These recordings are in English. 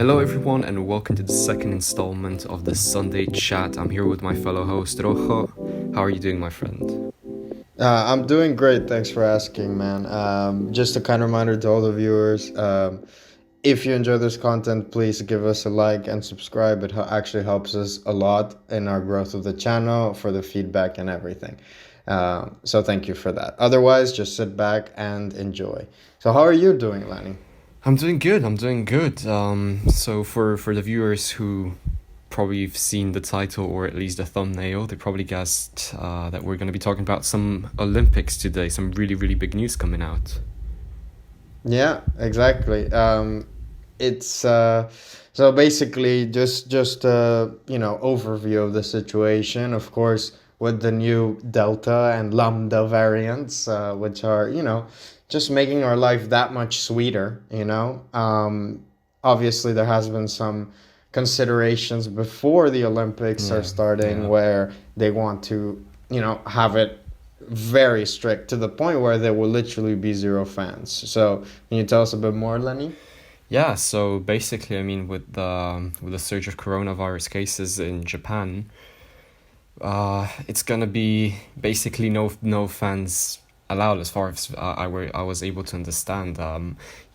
Hello, everyone, and welcome to the second installment of the Sunday Chat. I'm here with my fellow host, Rojo. How are you doing, my friend? I'm doing great. Thanks for asking, man. Just a kind reminder to all the viewers, if you enjoy this content, please give us a like and subscribe. It actually helps us a lot in our growth of the channel for the feedback and everything. So thank you for that. Otherwise, just sit back and enjoy. So how are you doing, Lenny? I'm doing good. So for the viewers who probably have seen the title or at least the thumbnail, they probably guessed that we're going to be talking about some Olympics today. Some really, really big news coming out. Yeah, exactly. It's so basically just overview of the situation. Of course, with the new Delta and Lambda variants, which are just making our life that much sweeter. Obviously there has been some considerations before the Olympics are starting where they want to have it very strict to the point where there will literally be zero fans. So can you tell us a bit more, Lenny? Yeah, so basically, I mean, with the surge of coronavirus cases in Japan, it's gonna be basically no fans allowed as far as I was able to understand.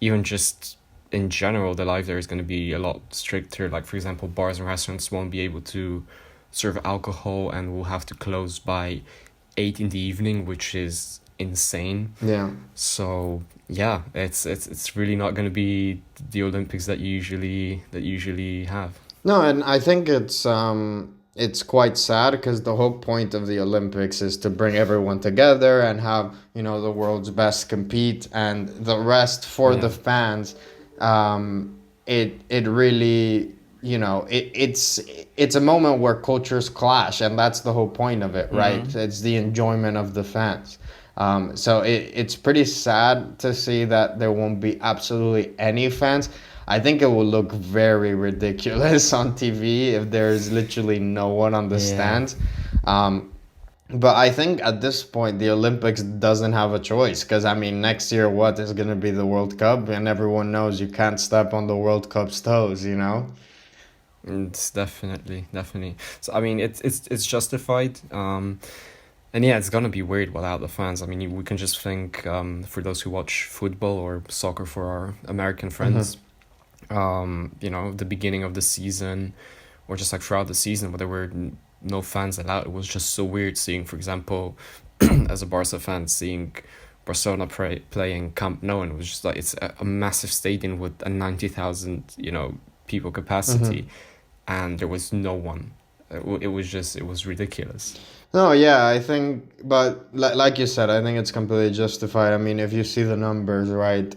Even just in general, the life there is gonna be a lot stricter. Like, for example, bars and restaurants won't be able to serve alcohol and will have to close by 8 in the evening, which is insane. Yeah. So yeah, it's really not going to be the Olympics that you usually have. No, and I think it's quite sad because the whole point of the Olympics is to bring everyone together and have the world's best compete, and the rest for the fans. It really it's a moment where cultures clash, and that's the whole point of it, right? It's the enjoyment of the fans. So it's pretty sad to see that there won't be absolutely any fans. I think it will look very ridiculous on TV if there's literally no one on the stands. But I think at this point the Olympics doesn't have a choice, because I mean next year what is going to be the World Cup, and everyone knows you can't step on the World Cup's toes. It's definitely. So I mean, it's justified. And yeah, it's gonna be weird without the fans. I mean, we can just think for those who watch football or soccer, for our American friends, the beginning of the season, or just like throughout the season where there were no fans allowed. It was just so weird seeing, for example, as a Barca fan, seeing Barcelona playing Camp Nou, and it was just like it's a massive stadium with a 90,000 people capacity, and there was no one. It was ridiculous. No, yeah, I think, but like you said, I think it's completely justified. I mean, if you see the numbers, right?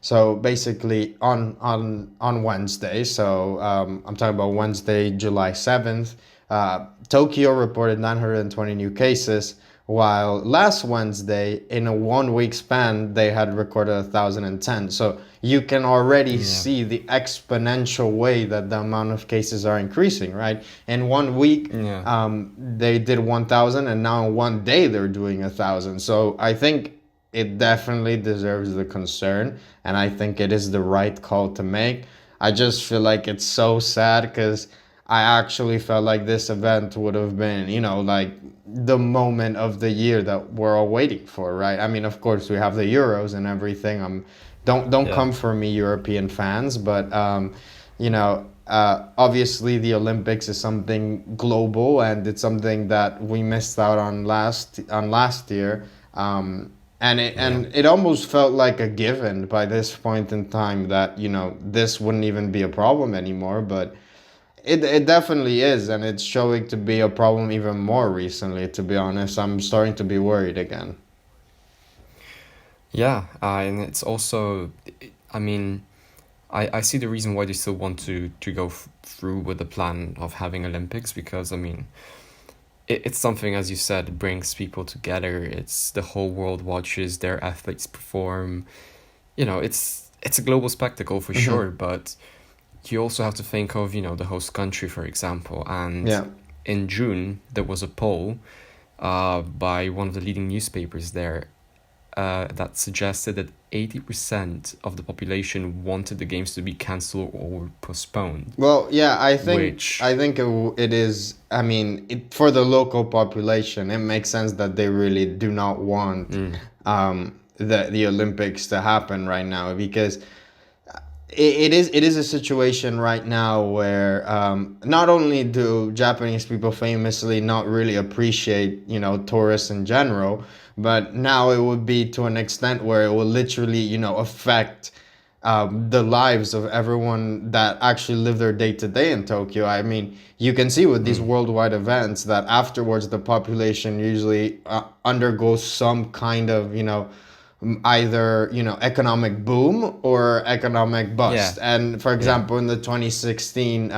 So basically, on Wednesday, so I'm talking about Wednesday, July 7th, Tokyo reported 920 new cases, while last Wednesday, in a 1 week span, they had recorded 1,010. So you can already see the exponential way that the amount of cases are increasing, right? In 1 week, they did 1,000, and now in one day they're doing 1,000. So I think it definitely deserves the concern, and I think it is the right call to make. I just feel like it's so sad because I actually felt like this event would have been, like the moment of the year that we're all waiting for, right? I mean, of course, we have the Euros and everything. Don't come for me, European fans, but obviously the Olympics is something global, and it's something that we missed out on last year. And it almost felt like a given by this point in time that this wouldn't even be a problem anymore, but it definitely is, and it's showing to be a problem even more recently, to be honest. I'm starting to be worried again. Yeah, and it's also, I mean, I see the reason why they still want to go through with the plan of having Olympics, because I mean, it's something, as you said, brings people together. It's the whole world watches their athletes perform. It's a global spectacle for sure, but you also have to think of, the host country, for example. And in June, there was a poll by one of the leading newspapers there, that suggested that 80% of the population wanted the games to be cancelled or postponed, Well, yeah, which, I think it is. I mean, for the local population, it makes sense that they really do not want the Olympics to happen right now, because it is a situation right now where not only do Japanese people famously not really appreciate, tourists in general, but now it would be to an extent where it will literally, affect the lives of everyone that actually live their day to day in Tokyo. I mean, you can see with these worldwide events that afterwards the population usually undergoes some kind of, either, economic boom or economic yeah, bust. And for yeah, example, in the 2016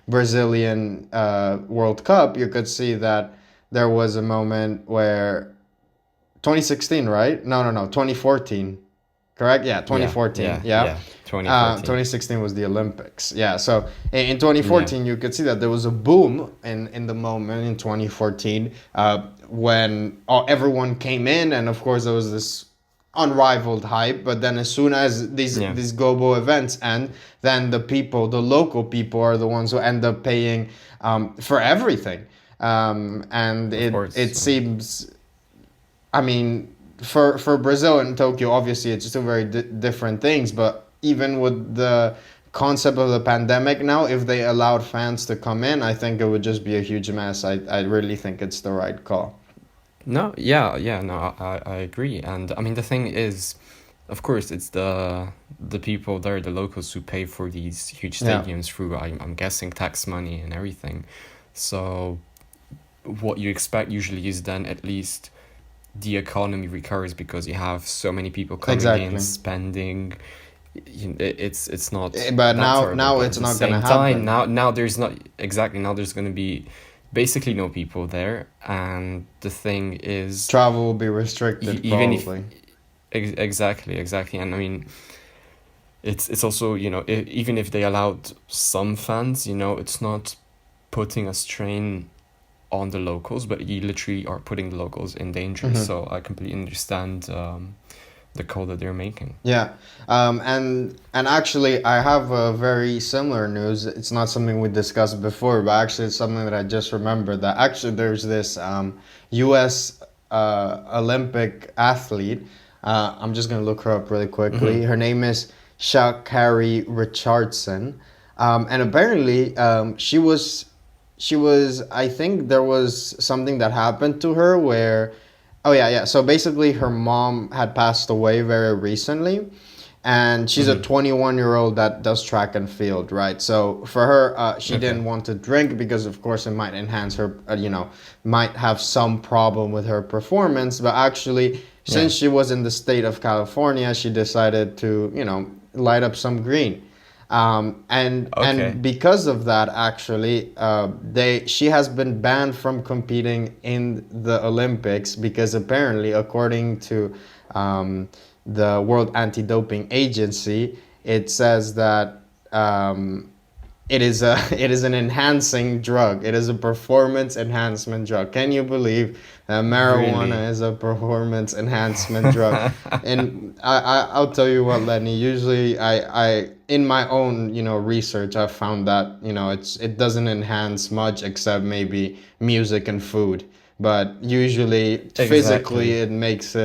Brazilian World Cup, you could see that there was a moment where 2016, right? No, 2014. Correct? Yeah, yeah, 2014. yeah, Yeah. yeah, 2014. 2016 was the Olympics. Yeah. So in Yeah, 2014, you could see that there was a boom in the moment in 2014 when everyone came in, and of course there was this unrivaled hype. But then as soon as yeah, these global events end, then the local people, are the ones who end up paying for everything. And of it course. I mean, seems, I mean, for Brazil and Tokyo, obviously it's two very different things. But even with the concept of the pandemic now, if they allowed fans to come in, I think it would just be a huge mess. I really think it's the right call. no, yeah, yeah, no, I agree. And I mean, the thing is, of course, it's the people there, the locals who pay for these huge Yeah. stadiums through, I'm guessing, tax money and everything. So what you expect usually is then at least the economy recovers because you have so many people coming in, Exactly. spending. It's not But that terrible, now but it's at the not gonna same time, happen. now there's not exactly now there's going to be basically no people there, and the thing is, Travel will be restricted even if probably. exactly, and I mean, it's also, even if they allowed some fans, it's not putting a strain on the locals, but you literally are putting the locals in danger. Hmm. So I completely understand the call that they're making. Yeah, and actually, I have a very similar news. It's not something we discussed before, but actually, it's something that I just remembered. That actually, there's this U.S. Olympic athlete. I'm just gonna look her up really quickly. Her name is Sha'Carri Richardson, and apparently, she was, I think there was something that happened to her where, oh yeah, yeah, so basically her mom had passed away very recently, and she's a Hmm. 21-year-old that does track and field, right? So for her, she Okay. didn't want to drink because of course it might enhance her, might have some problem with her performance. But actually, Yeah. since she was in the state of California, she decided to, light up some green. And Okay. because of that, actually, she has been banned from competing in the Olympics because apparently, according to the World Anti-Doping Agency, it says that it is a it is an enhancing drug. It is a performance enhancement drug. Can you believe that Really. marijuana is a performance enhancement drug? And I'll tell you what, Lenny. Usually, I in my own research, I've found that it doesn't enhance much except maybe music and food. But usually, physically, Exactly. it makes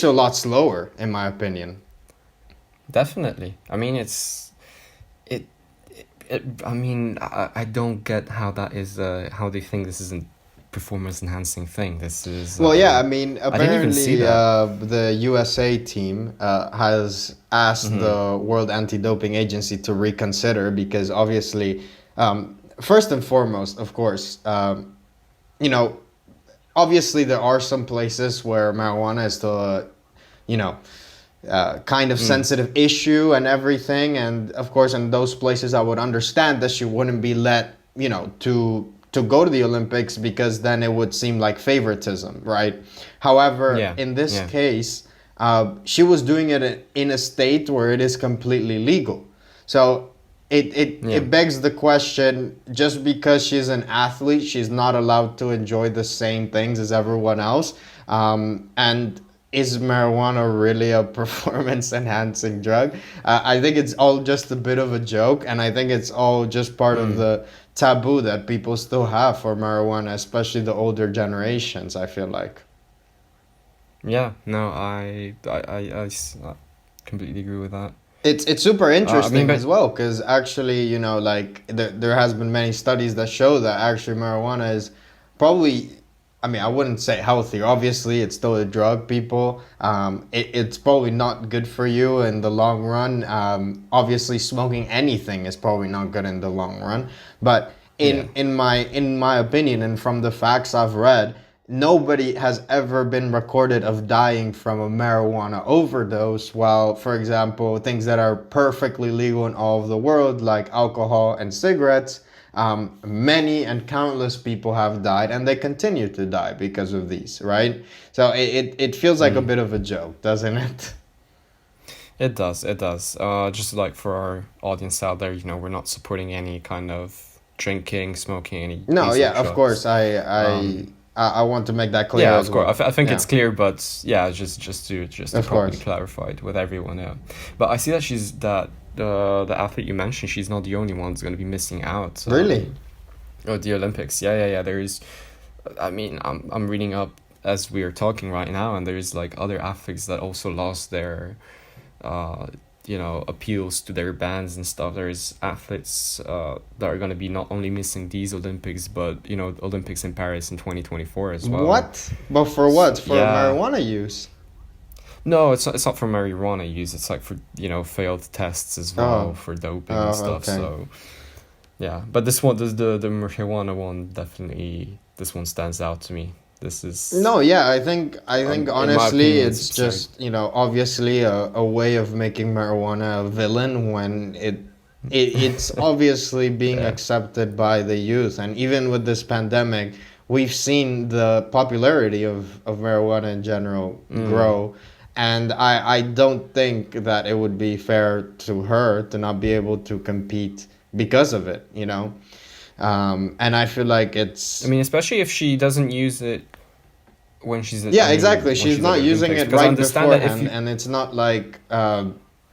it a lot slower, in my opinion. Definitely. I mean, it. I mean, I don't get how that is. How they think this isn't performance enhancing thing. This is. Well, yeah, I mean, I didn't even see apparently that. the USA team has asked Hmm. the World Anti-Doping Agency to reconsider because obviously, first and foremost, of course, you know, obviously there are some places where marijuana is still you know, kind of Mm. sensitive issue and everything. And of course, in those places, I would understand that she wouldn't be let, to go to the Olympics because then it would seem like favoritism, right? However, Yeah. in this Yeah. case, she was doing it in a state where it is completely legal. So Yeah. it begs the question, just because she's an athlete, she's not allowed to enjoy the same things as everyone else. And is marijuana really a performance enhancing drug? I think it's all just a bit of a joke, and I think it's all just part of Mm. the taboo that people still have for marijuana, especially the older generations, I feel like. Yeah, no, I completely agree with that. It's super I mean, interesting but as well because actually, like there has been many studies that show that actually marijuana is probably, I mean, I wouldn't say healthy. Obviously, it's still a drug, people. It's probably not good for you in the long run. Obviously, smoking anything is probably not good in the long run. But yeah, in my opinion, and from the facts I've read, nobody has ever been recorded of dying from a marijuana overdose. While, for example, things that are perfectly legal in all of the world, like alcohol and cigarettes, many and countless people have died, and they continue to die because of these, right? So it feels like a mm. bit of a joke, doesn't it? It does, it does. Just like for our audience out there, we're not supporting any kind of drinking, smoking, any No, illegal yeah, of course. drugs. I Um, I I want to make that clear Yeah, as of course. well. I think Yeah, it's clear, but yeah, just to of properly course. clarify it with everyone. Yeah, but I see that the athlete you mentioned. She's not the only one who's going to be missing out. Really? Oh, the Olympics. Yeah, yeah, yeah. There is. I mean, I'm reading up as we are talking right now, and there's like other athletes that also lost their uh, appeals to their bans and stuff. There's athletes that are going to be not only missing these Olympics, but Olympics in Paris in 2024 as well. What? But for what? So, For yeah. marijuana use? No, it's not for marijuana use. It's like for failed tests as well Oh, for doping and oh, stuff. okay. So yeah, but this one, the marijuana one, definitely this one stands out to me. This is No, yeah, I think in my honestly opinion, it's it's absurd. just, obviously a way of making marijuana a villain when it's obviously being Yeah. accepted by the youth. And even with this pandemic, we've seen the popularity of marijuana in general Mm. grow. And I don't think that it would be fair to her to not be able to compete because of it. And I feel like I it's mean, especially if she doesn't use it when she's at, yeah, exactly. when She's she's at the not using Olympics, it because I right understand that if beforehand, you and it's not like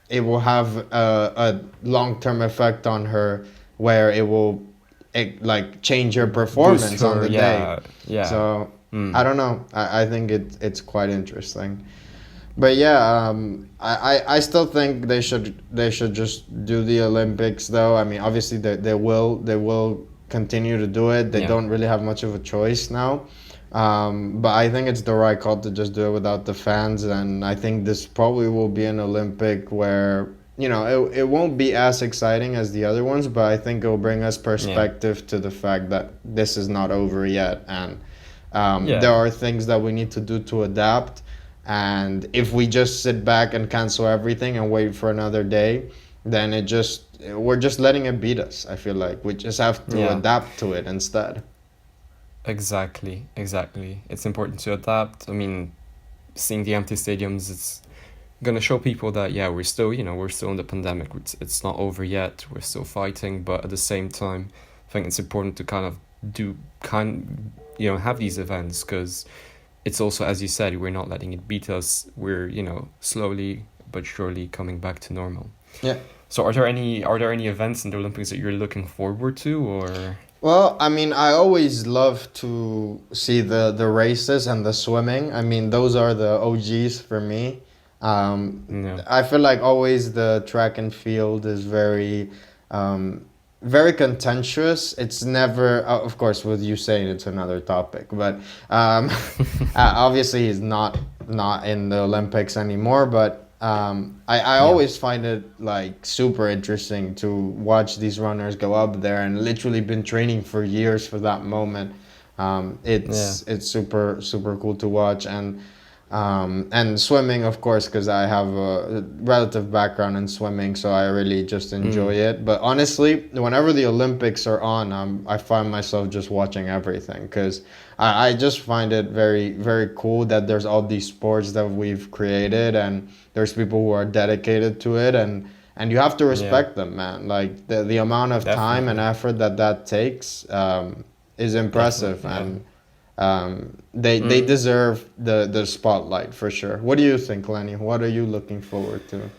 it will have a long term effect on her where it will like change her boost performance on her, the day. yeah, yeah. So I Mm. don't know. I think it's quite interesting. But yeah, I still think they should just do the Olympics though. I mean, obviously they will continue to do it. They Yeah, don't really have much of a choice now. But I think it's the right call to just do it without the fans, and I think this probably will be an Olympic where it won't be as exciting as the other ones, but I think it will bring us yeah, perspective to the fact that this is not over yet, and there yeah. are things that we need to do to adapt. And if we just sit back and cancel everything and wait for another day, then we're just letting it beat us. I feel like we just have to Yeah. adapt to it instead. Exactly, exactly. It's important to adapt. I mean, seeing the empty stadiums, it's gonna show people that yeah, we're still in the pandemic. It's not over yet. We're still fighting, but at the same time, I think it's important to kind of do have these events because it's also, as you said, we're not letting it beat us. We're slowly but surely coming back to normal. Yeah. So are there any events in the Olympics that you're looking forward to, or Well, I mean, I always love to see the races and the swimming. I mean, those are the OGs for me. no? I feel like always the track and field is um, very contentious. It's never, of course, with you saying it's another topic, but obviously he's not in the Olympics anymore. But I Yeah, always find it like super interesting to watch these runners go up there and literally been training for years for that moment. yeah. It's super super cool to watch. And swimming, of course, because I have a relative background in swimming, so I really just enjoy Mm. it. But honestly, whenever the Olympics are on, I find myself just watching everything because I just find it very, very cool that there's all these sports that we've created, and there's people who are dedicated to it, and you have to Yeah, respect them, man. Like the amount of time and definitely. effort that takes is impressive. Definitely, yeah. And They deserve the spotlight for sure. What do you think, Lenny? What are you looking forward to?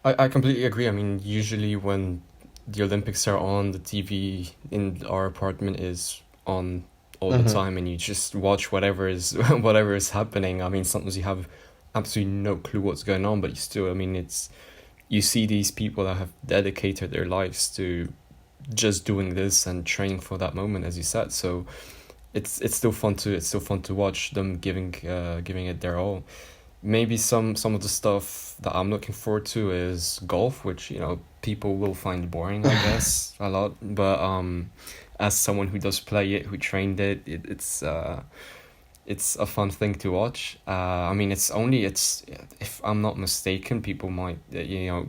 I completely agree. I mean, usually when the Olympics are on, the TV in our apartment is on all the Mm-hmm. time, and you just watch whatever is whatever is happening. I mean, sometimes you have absolutely no clue what's going on, but you still, I mean, it's you see these people that have dedicated their lives to just doing this and training for that moment, as you said. So it's still fun to watch them giving it their all. Maybe some of the stuff that I'm looking forward to is golf, which people will find boring, I guess, a lot. But as someone who does play it, who trained it's a fun thing to watch. I mean, it's if I'm not mistaken, people might you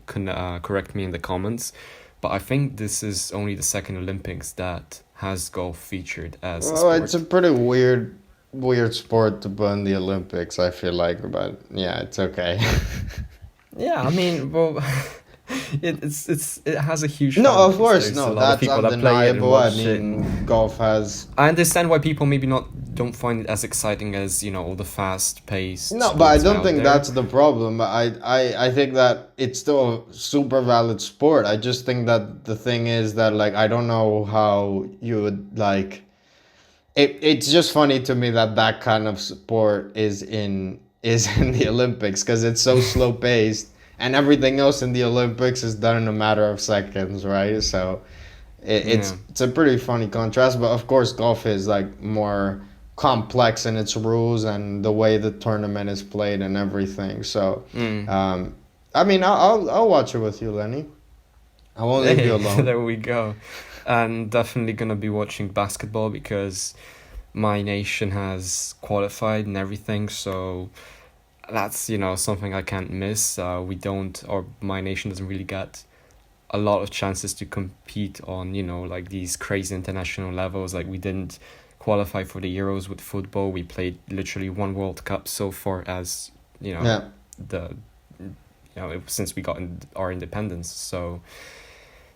can correct me in the comments, but I think this is only the second Olympics that has golf featured as a Well, it's a sport. pretty weird sport to put in the Olympics, I feel like, but yeah, it's okay. Yeah, I mean, well, it has a huge No, fan of base. course, There's a no, lot of that's people that play it and undeniable. I watch it, and mean, golf has. I understand why people maybe not don't find it as exciting as all the fast-paced No, but I sports don't out think there. that's the problem. I think that it's still a super valid sport. I just think that the thing is that, like, I don't know how you would, like, it's just funny to me that that kind of sport is in the Olympics because it's so slow paced and everything else in the Olympics is done in a matter of seconds, right? So Yeah. it's a pretty funny contrast, but of course golf is like more complex in its rules and the way the tournament is played and everything. So Mm. um, I mean, I'll watch it with you, Lenny. I won't leave you Hey, alone. there we go. And definitely gonna be watching basketball because my nation has qualified and everything, so that's something I can't miss. We don't, or my nation doesn't really get a lot of chances to compete on like these crazy international levels. Like we didn't qualify for the Euros with football. We played literally one World Cup so far as Yeah. the since we got our independence. So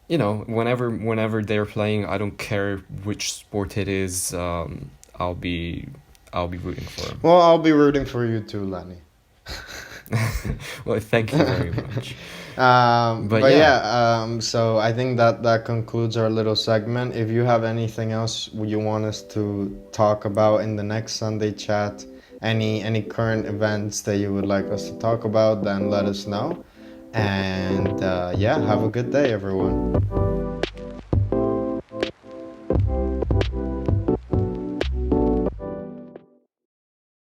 whenever they're playing, I don't care which sport it is. I'll be I'll be rooting for them. Well, I'll be rooting for you too, Lenny. Well, thank you very much. But But yeah. yeah, so I think that that concludes our little segment. If you have anything else you want us to talk about in the next Sunday chat, any current events that you would like us to talk about, then let us know. And yeah, have a good day, everyone.